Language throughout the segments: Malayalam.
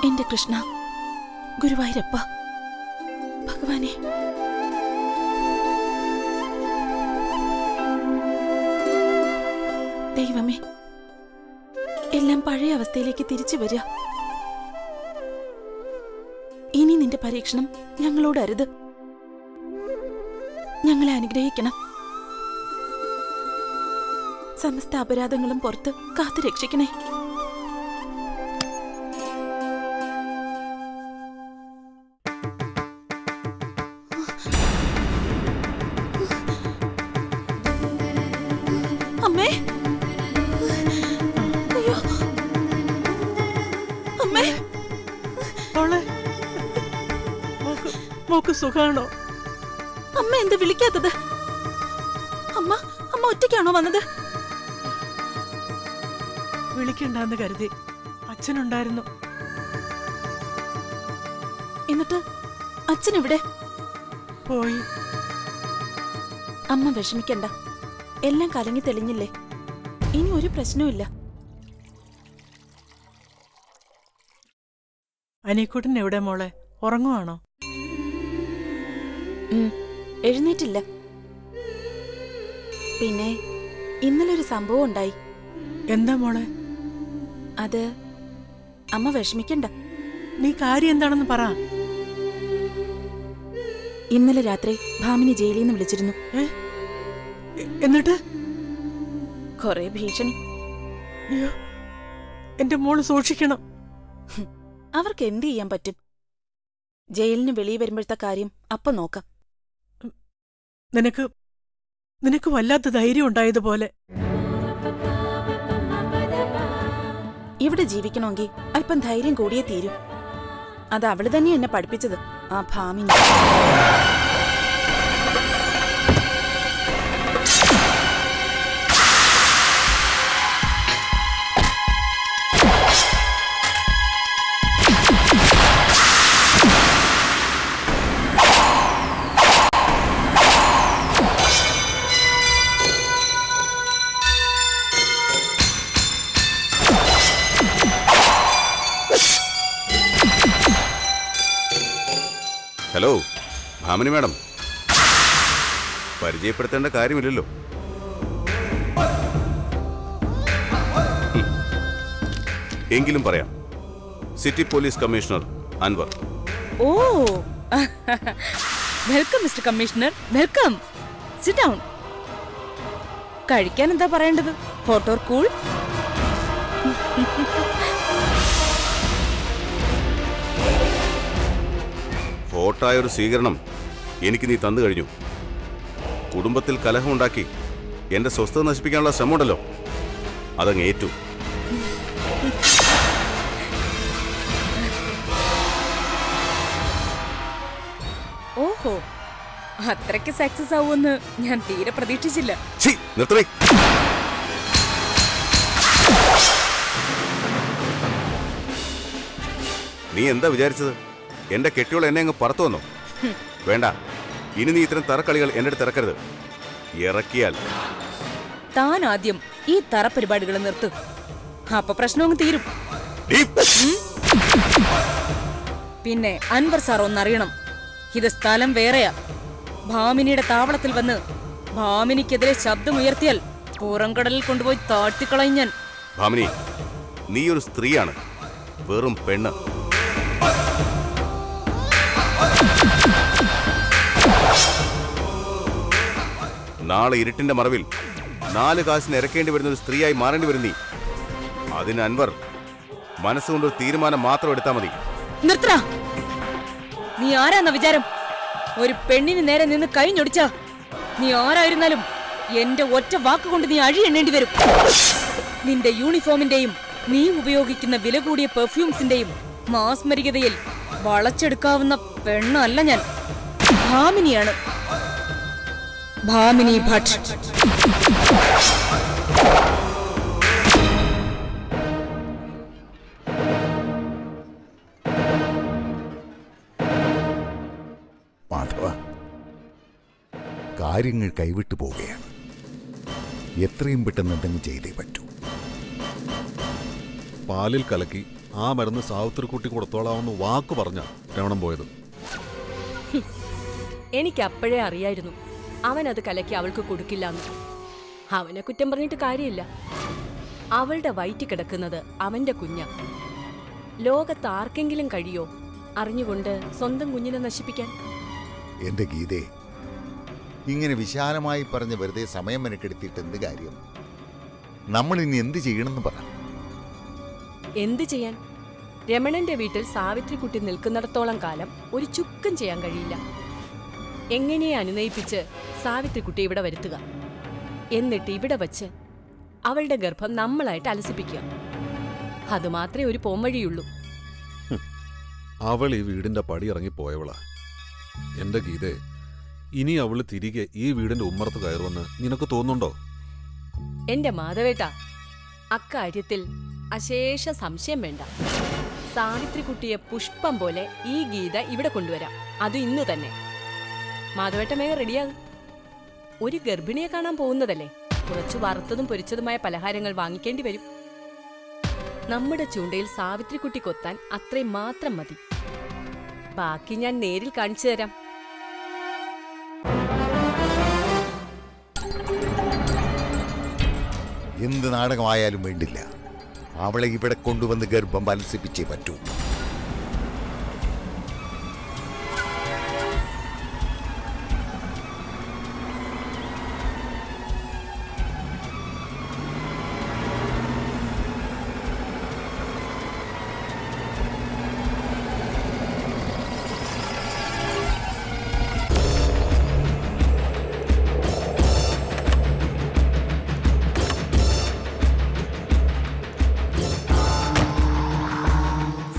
എന്റെ കൃഷ്ണ, ഗുരുവായൂരപ്പ, ഭഗവാനെ, ദൈവമേ, എല്ലാം പഴയ അവസ്ഥയിലേക്ക് തിരിച്ചു വരിക. ഇനി നിന്റെ പരീക്ഷണം ഞങ്ങളോട് അരുത്. ഞങ്ങളെ അനുഗ്രഹിക്കണം. സമസ്ത അപരാധങ്ങളും പുറത്ത് കാത്തു രക്ഷിക്കണേ. അമ്മേ, അയ്യോ അമ്മേ, മോക്ക് സുഖാണോ? അമ്മ എന്താ വിളിക്കാത്തത്? അമ്മ അമ്മ ഒറ്റയ്ക്കാണോ വന്നത്? വിളിക്കണ്ടെന്ന് കരുതി. അച്ഛനുണ്ടായിരുന്നു. എന്നിട്ട് അച്ഛൻ എവിടെ? പോയി. അമ്മ വിഷമിക്കണ്ട, എല്ലാം കലങ്ങി തെളിഞ്ഞില്ലേ. ഇനി ഒരു പ്രശ്നവുമില്ല. അനിക്കുട്ടൻ എവിടെ മോളെ? ഉറങ്ങുവാണോ? എഴുന്നേറ്റില്ല. പിന്നെ ഇന്നലെ ഒരു സംഭവം ഉണ്ടായി. എന്താ മോളെ? അത് അമ്മ വിഷമിക്കണ്ട. നീ കാര്യം എന്താണെന്ന് പറ. ഇന്നലെ രാത്രി ഭാമിനി ജയിലിൽ നിന്ന് വിളിച്ചിരുന്നു. എന്നിട്ട് കൊറേ ഭീഷണി. അയ്യോ, എന്റെ മോള് സൂക്ഷിക്കണം. അവർക്ക് എന്ത് ചെയ്യാൻ പറ്റും? ജയിലിന് വെളിയിൽ വരുമ്പോഴത്തെ കാര്യം അപ്പം നോക്കാം. നിനക്ക് വല്ലാത്ത ധൈര്യം ഉണ്ടായതുപോലെ. ഇവിടെ ജീവിക്കണമെങ്കിൽ അല്പം ധൈര്യം കൂടിയേ തീരും. അത് അവള് തന്നെ എന്നെ പഠിപ്പിച്ചത്, ആ ഭാമിനി. ഹലോ ഭാമിനി മാഡം, പരിചയപ്പെടുത്തേണ്ട കാര്യമില്ലല്ലോ. എങ്കിലും പറയാം, സിറ്റി പോലീസ് കമ്മീഷണർ അൻവർ. ഓ, welcome mister commissioner, welcome. Sit down. കഴിക്കാൻ എന്താ പറയേണ്ടത്? Hot or cool? ഹോട്ടായൊരു സ്വീകരണം എനിക്ക് നീ തന്നു കഴിഞ്ഞു. കുടുംബത്തിൽ കലഹമുണ്ടാക്കി എന്റെ സ്വസ്ഥത നശിപ്പിക്കാനുള്ള ശ്രമമുണ്ടല്ലോ, അതങ്ങ് ഏറ്റു. ഓഹോ, അത്രയ്ക്ക് സക്സസ് ആവുമെന്ന് ഞാൻ തീരെ പ്രതീക്ഷിച്ചില്ല. നിർത്തണേ. നീ എന്താ വിചാരിച്ചത്? എന്റെ കെട്ടിയോൾ എന്നെ അങ്ങ് പറത്തു വന്നോ? വേണ്ട, ഇനി നീ ഇത്തരം തറക്കളികൾ എന്റെ അടുത്ത് ഇറക്കരുത്. ഇറക്കിയാൽ താൻ ആദ്യം ഈ തറ പരിപാടികൾ നിർത്ത്. അപ്പൊ പ്രശ്നം അങ്ങ് തീരും. പിന്നെ അൻവർ സാർ ഒന്നറിയണം, ഇത് സ്ഥലം വേറെയാ. ഭാമിനിയുടെ താവളത്തിൽ വന്ന് ഭാമിനിക്കെതിരെ ശബ്ദമുയർത്തിയാൽ പുറംകടലിൽ കൊണ്ടുപോയി താഴ്ത്തിക്കളയും ഞാൻ. ഭാമിനി, നീ ഒരു സ്ത്രീയാണ്, വെറും പെണ്ണ്. നാളെ ഇരുട്ടിന്റെ മറവിൽ 4 കാശിന് ഇറക്കേണ്ടി വരുന്ന ഒരു സ്ത്രീയായി മാറേണ്ടി വരും നീ. അതിന് അൻവർ മനസ്സുകൊണ്ടൊരു തീരുമാനം മാത്രം എടുത്താൽ മതി. നിർത്തടാ. നീ ആരാന്ന വിചാരം? ഒരു പെണ്ണിന് നേരെ നിന്ന് കഴിഞ്ഞൊടിച്ചാ നീ ആരായിരുന്നാലും എന്റെ ഒറ്റ വാക്കുകൊണ്ട് നീ അഴിയെണ്ണേണ്ടി വരും. നിന്റെ യൂണിഫോമിന്റെയും നീ ഉപയോഗിക്കുന്ന വില കൂടിയ പെർഫ്യൂംസിന്റെയും മാസ്മരികതയിൽ വളച്ചെടുക്കാവുന്ന പെണ്ണല്ല ഞാൻ. ഭാമിനിയാണ്, ഭാമിനി ഭട്ട്. മാധവ, കാര്യങ്ങൾ കൈവിട്ടു പോവുകയാണ്. എത്രയും പെട്ടെന്ന് എന്തെങ്കിലും ചെയ്തേ പറ്റൂ. പാലിൽ കലക്കി ആ മരുന്ന് സാവിത്രിക്കുട്ടി കൊടുത്തോളാമെന്ന് വാക്ക് പറഞ്ഞ രമണൻ പോയത്. എനിക്ക് അപ്പോഴേ അറിയായിരുന്നു അവനത് കലക്കി അവൾക്ക് കൊടുക്കില്ലെന്ന്. അവനെ കുറ്റം പറഞ്ഞിട്ട് കാര്യമില്ല. അവളുടെ വയറ്റി കിടക്കുന്നത് അവന്റെ കുഞ്ഞ. ലോകത്ത് ആർക്കെങ്കിലും കഴിയോ അറിഞ്ഞുകൊണ്ട് സ്വന്തം കുഞ്ഞിനെ നശിപ്പിക്കാൻ? എന്റെ ഗീതേ, ഇങ്ങനെ വിശാലമായി പറഞ്ഞ് വെറുതെ സമയം മെനക്കെടുത്തിട്ട് എന്ത് കാര്യം? നമ്മൾ ഇനി എന്ത് ചെയ്യണമെന്ന് പറ. എന്ത് ചെയ്യാൻ? രമണന്റെ വീട്ടിൽ സാവിത്രിക്കുട്ടി നിൽക്കുന്നിടത്തോളം കാലം ഒരു ചുക്കും ചെയ്യാൻ കഴിയില്ല. എങ്ങനെയെ അനുനയിപ്പിച്ച് സാവിത്രിക്കുട്ടി ഇവിടെ വരുത്തുക, എന്നിട്ട് ഇവിടെ വച്ച് അവളുടെ ഗർഭം നമ്മളായിട്ട് അലസിപ്പിക്കുക. അതുമാത്രമേ ഒരു പോംവഴിയുള്ളൂ. അവൾ ഈ വീടിന്റെ പടി ഇറങ്ങി പോയവളാ. എന്റെ ഗീതേ, ഇനി അവള് തിരികെ ഈ വീടിന്റെ ഉമ്മറത്ത് കയറുമെന്ന് നിനക്ക് തോന്നുന്നുണ്ടോ? എന്റെ മാധവേട്ട, അക്കാര്യത്തിൽ അശേഷ സംശയം വേണ്ട. സാവിത്രിക്കുട്ടിയെ പുഷ്പം പോലെ ഈ ഗീത ഇവിടെ കൊണ്ടുവരാം. അത് ഇന്ന് തന്നെ. മാധവേട്ട മേഘ റെഡിയാകും. ഒരു ഗർഭിണിയെ കാണാൻ പോകുന്നതല്ലേ, കുറച്ചു വറുത്തതും പൊരിച്ചതുമായ പലഹാരങ്ങൾ വാങ്ങിക്കേണ്ടി വരും. നമ്മുടെ ചൂണ്ടയിൽ സാവിത്രിക്കുട്ടി കൊത്താൻ അത്രയും മാത്രം മതി. ബാക്കി ഞാൻ നേരിൽ കാണിച്ചു തരാം. എന്ത് നാടകമായാലും വേണ്ടില്ല, അവളെ ഇവിടെ കൊണ്ടുവന്ന് ഗർഭം മത്സിപ്പിച്ചേ പറ്റൂ.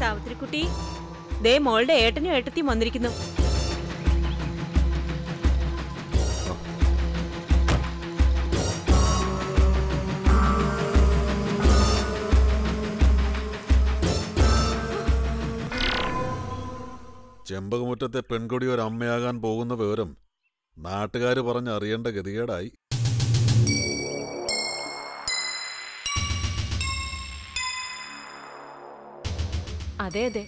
സാവിത്രിക്കുട്ടി, ദേ മോളുടെ ഏട്ടനും ഏട്ടത്തിയും വന്നിരിക്കുന്നു. ചെമ്പകമുറ്റത്തെ പെൺകൊടി ഒരു അമ്മയാകാൻ പോകുന്ന വിവരം നാട്ടുകാര് പറഞ്ഞറിയേണ്ട ഗതികേടായി. അതെ അതെ,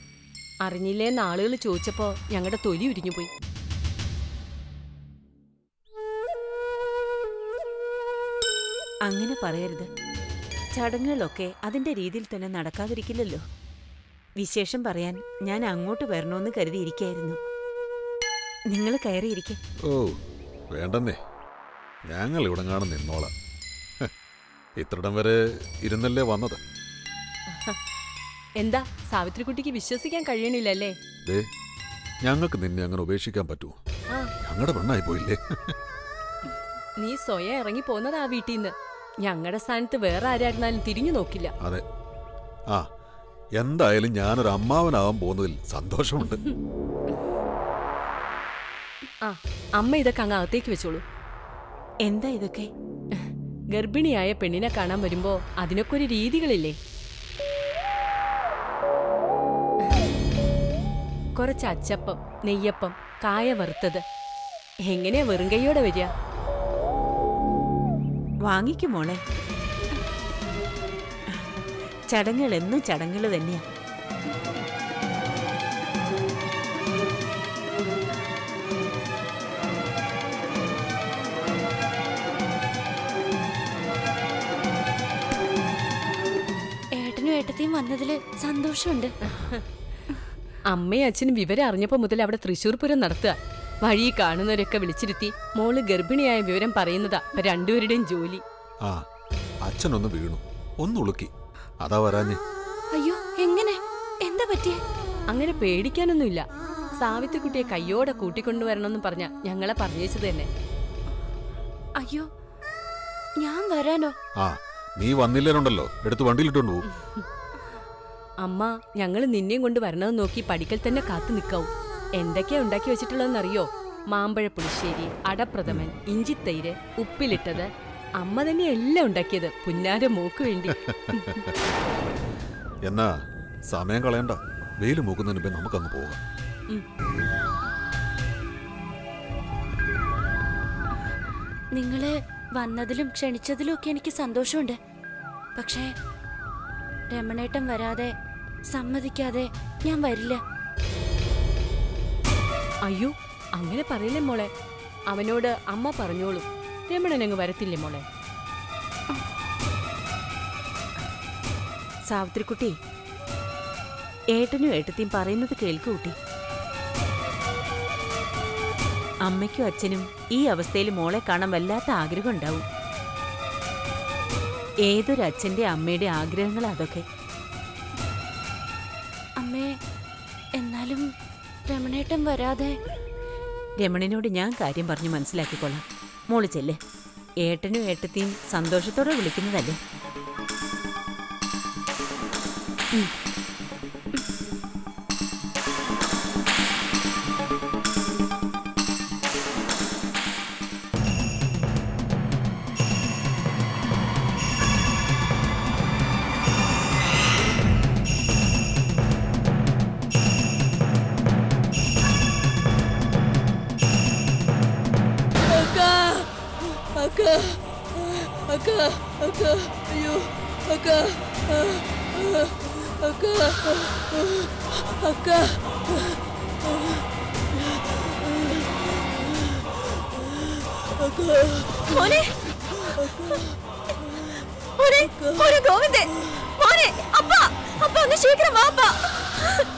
അറിഞ്ഞില്ലേന്ന് ആളുകൾ ചോദിച്ചപ്പോ ഞങ്ങളുടെ തൊലി ഉരിഞ്ഞുപോയി. അങ്ങനെ പറയരുത്. ചടങ്ങുകളൊക്കെ അതിന്റെ രീതിയിൽ തന്നെ നടക്കാതിരിക്കില്ലല്ലോ. വിശേഷം പറയാൻ ഞാൻ അങ്ങോട്ട് വരണമെന്ന് കരുതിയിരിക്കായിരുന്നു. നിങ്ങൾ കയറിയിരിക്കെ. ഓ വേണ്ടെന്നേ, ഞങ്ങൾ ഇവിടെ കാണാൻ നിന്നോളാം. ഇത്രടം വരെ ഇരുന്നല്ലേ വന്നത്. എന്താ സാവിത്രിക്കുട്ടിക്ക് വിശ്വസിക്കാൻ കഴിയണില്ലല്ലേ? ദേ, ഞങ്ങൾക്ക് നിന്നെ അങ്ങനെ ഉപേക്ഷിക്കാൻ പറ്റുമോ? ഞങ്ങളുടെ പെണ്ണായി പോയില്ലേ? നീ സ്വയം ഇറങ്ങി പോന്നത് ആ വീട്ടിൽ നിന്ന്. ഞങ്ങളുടെ സ്ഥാനത്ത് വേറെ ആരായിരുന്നാലും തിരിഞ്ഞു നോക്കില്ല. അതെ. ആ, എന്തായാലും ഞാനൊരു അമ്മാവനാവാൻ പോകുന്നതിൽ സന്തോഷമുണ്ട്. ആ, അമ്മ ഇതൊക്കെ അങ്ങ് അകത്തേക്ക് വെച്ചോളൂ. എന്താ ഇതൊക്കെ? ഗർഭിണിയായ പെണ്ണിനെ കാണാൻ വരുമ്പോ അതിനൊക്കെ ഒരു രീതികളില്ലേ? കുറച്ച് അച്ചപ്പം, നെയ്യപ്പം, കായ വറുത്തത്. എങ്ങനെയാ വെറും കൈയോടെ വരിക? വാങ്ങിക്കും മോളെ. ചടങ്ങുകൾ എന്നും ചടങ്ങുകൾ തന്നെയാ. ഏട്ടനും ഏട്ടത്തെയും വന്നതില് സന്തോഷമുണ്ട്. അമ്മയും അച്ഛനും വിവരം അറിഞ്ഞപ്പോ മുതൽ അവിടെ തൃശ്ശൂർ പൂരം നടത്തുക. വഴി കാണുന്നവരൊക്കെ വിളിച്ചിരുത്തി മോള് ഗർഭിണിയായ വിവരം പറയുന്നതാ രണ്ടുപേരുടെയും ജോലി. ആ, അച്ഛനൊന്ന് വീണു, ഒന്നുളുക്കി, അതാ വരാഞ്ഞേ. അയ്യോ, എങ്ങനെ? എന്താ പറ്റിയേ? അങ്ങനെ പേടിക്കാനൊന്നുമില്ല. സാവിത്രിക്കുട്ടിയെ കയ്യോടെ കൂട്ടിക്കൊണ്ടുവരണമെന്ന് പറഞ്ഞ ഞങ്ങളെ പറഞ്ഞേച്ചത് തന്നെ. അയ്യോ, ഞാൻ വരാനോ? ആ, നീ വന്നില്ലേനുണ്ടല്ലോ, എടുത്ത് വണ്ടിയിലിട്ടോണ്ട് പോകും. അമ്മ, ഞങ്ങൾ നിന്നെയും കൊണ്ട് വരണമെന്ന് നോക്കി പടിക്കൽ തന്നെ കാത്തു നിൽക്കാവും. എന്തൊക്കെയാ ഉണ്ടാക്കി വെച്ചിട്ടുള്ളതെന്നറിയോ? മാമ്പഴ പുളിശ്ശേരി, അടപ്രഥമൻ, ഇഞ്ചിത്തൈര്, ഉപ്പിലിട്ടത്. അമ്മ തന്നെ എല്ലാം ഉണ്ടാക്കിയത് പുന്നാര മോക്ക് വേണ്ടി. എന്നാ സമയം കളയണ്ട, വെയില് മൂക്കുന്നതിന് മുമ്പേ നമുക്കങ്ങ് പോകാം. നിങ്ങള് വന്നതിലും ക്ഷണിച്ചതിലും ഒക്കെ എനിക്ക് സന്തോഷമുണ്ട്. പക്ഷേ രമണേട്ടൻ വരാതെ സമ്മതിക്കാതെ ഞാൻ വരില്ല. അയ്യോ അങ്ങനെ പറയില്ലേ മോളെ. അവനോട് അമ്മ പറഞ്ഞോളൂ. രമണനങ്ങ് വരത്തില്ലേ മോളെ? സാവിത്രിക്കുട്ടി, ഏട്ടനും ഏട്ടത്തിയും പറയുന്നത് കേൾക്കൂട്ടി. അമ്മയ്ക്കും അച്ഛനും ഈ അവസ്ഥയിൽ മോളെ കാണാൻ വല്ലാത്ത ആഗ്രഹം ഉണ്ടാവും. ഏതൊരു അച്ഛന്റെ അമ്മയുടെ ആഗ്രഹങ്ങൾ അതൊക്കെ. അമ്മേ, എന്നാലും രമണേട്ടൻ വരാതെ. രമണനോട് ഞാൻ കാര്യം പറഞ്ഞു മനസ്സിലാക്കിക്കൊള്ളാം. മോള് ചെല്ലേ. ഏട്ടനും ഏട്ടത്തിയും സന്തോഷത്തോടെ വിളിക്കുന്നതല്ലേ.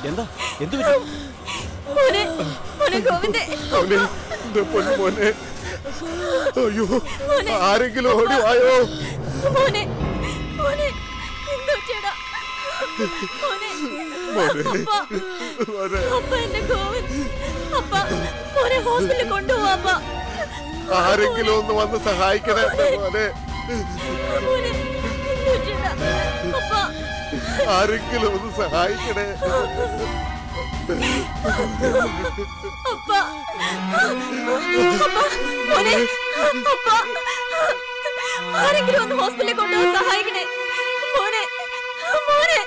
എന്താ എന്ത് പറ്റി? അയ്യോ, ആരെങ്കിലും ഓടി വായോ. ആരെങ്കിലും ഒന്ന് വന്ന് സഹായിക്കണേ മോനെ. ആരെങ്കിലും ഒന്ന് സഹായിക്കണേ. ആരെങ്കിലും ഒന്ന് ഹോസ്പിറ്റലിൽ കൊണ്ടുപോയി സഹായിക്കണേ. മോനെ, മോനെ,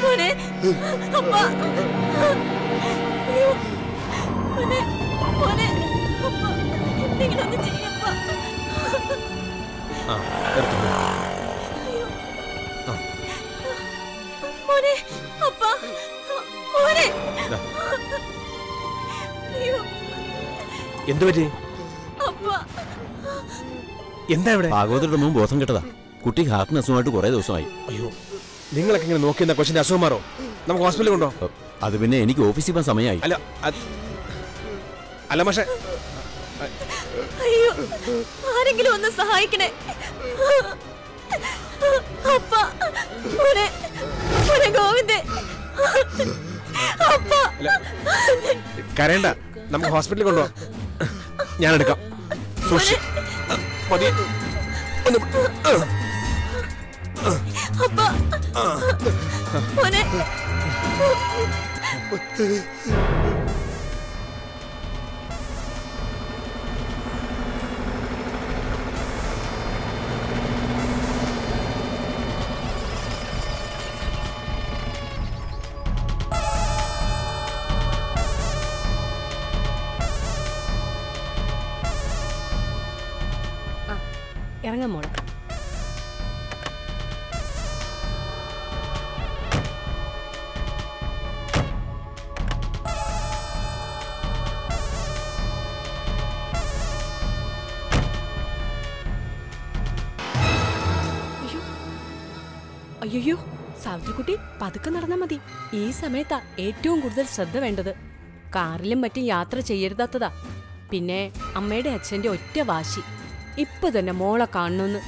മോനെ, അപ്പ, മോനെ, മോനെ, അപ്പ, എന്തെങ്കിലും ഒന്ന് ചെയ്യപ്പ. മോനെ, അപ്പ, മോനെ. എന്തു പറ്റി? എന്താ ഇവിടെ? ഭാഗവതരുടെ മുമ്പ് ബോധം കെട്ടതാ. കുട്ടി ഹാർട്ടിന് അസുഖമായിട്ട് കുറെ ദിവസമായി. അയ്യോ, നിങ്ങളൊക്കെ ഇങ്ങനെ നോക്കി കൊച്ചിന്റെ അസുഖം മാറോ? നമുക്ക് ഹോസ്പിറ്റലിൽ കൊണ്ടോ? അത് പിന്നെ എനിക്ക് ഓഫീസിൽ പോകാൻ സമയമായി. അല്ല പക്ഷേ, അയ്യോ, ആരെങ്കിലും ഒന്ന് സഹായിക്കണേ. അപ്പ, മോനെ, മോനെ ഗോവിന്ദേ, അപ്പ. കരയണ്ട, നമുക്ക് ഹോസ്പിറ്റലിൽ കൊണ്ടുപോവാം. ഞാൻ എടുക്കാം. സൂക്ഷിച്ച് മതി. അപ്പ, മോനെ. ഇറങ്ങാം മോളെ. അയ്യോ, സാവിത്രിക്കുട്ടി പതുക്കെ നടന്നാ മതി. ഈ സമയത്താ ഏറ്റവും കൂടുതൽ ശ്രദ്ധ വേണ്ടത്. കാറിലും മറ്റും യാത്ര ചെയ്യരുതാത്തതാ. പിന്നെ അമ്മയുടെ അച്ഛന്റെ ഒറ്റ വാശി, ഇപ്പൊ തന്നെ മോളെ കാണണമെന്ന്.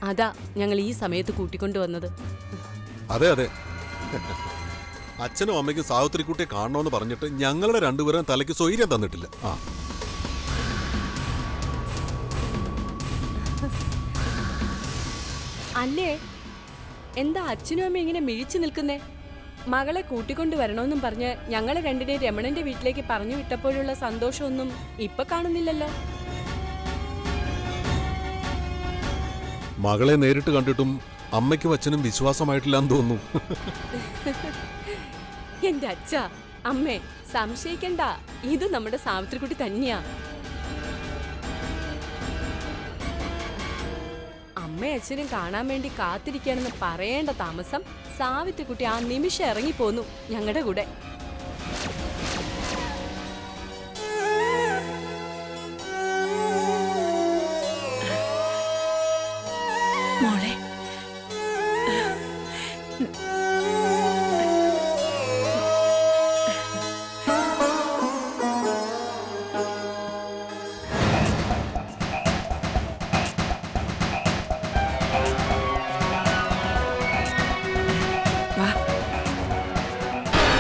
അതാ ഞങ്ങൾ ഈ സമയത്ത് കൂട്ടിക്കൊണ്ടുവന്നത്. അതെ അതെ, അച്ഛനും അമ്മയ്ക്കും സാവിത്രിക്കുട്ടിയെ കാണണമെന്ന് പറഞ്ഞിട്ട് ഞങ്ങളുടെ രണ്ടുപേരും തലയ്ക്ക് സ്വൈര്യം തന്നിട്ടില്ല. അല്ലേ, എന്താ അച്ഛനും അമ്മ ഇങ്ങനെ മിഴിച്ചു നിൽക്കുന്നേ? മകളെ കൂട്ടിക്കൊണ്ടുവരണമെന്നും പറഞ്ഞ് ഞങ്ങളെ രണ്ടിനെ രമണന്റെ വീട്ടിലേക്ക് പറഞ്ഞു വിട്ടപ്പോഴുള്ള സന്തോഷമൊന്നും ഇപ്പൊ കാണുന്നില്ലല്ലോ. മകളെ നേരിട്ട് കണ്ടിട്ടും അമ്മയ്ക്കും അച്ഛനും വിശ്വാസമായിട്ടില്ലാന്ന് തോന്നുന്നു. എന്റെ അച്ഛാ, അമ്മേ, സംശയിക്കണ്ട, ഇത് നമ്മുടെ സാവിത്രിക്കുട്ടി തന്നെയാ. അമ്മ അമ്മയും അച്ഛനും കാണാൻ വേണ്ടി കാത്തിരിക്കാനെന്ന് പറയേണ്ട താമസം സാവിത്രിക്കുട്ടി ആ നിമിഷം ഇറങ്ങിപ്പോന്നു ഞങ്ങളുടെ കൂടെ. മോളെ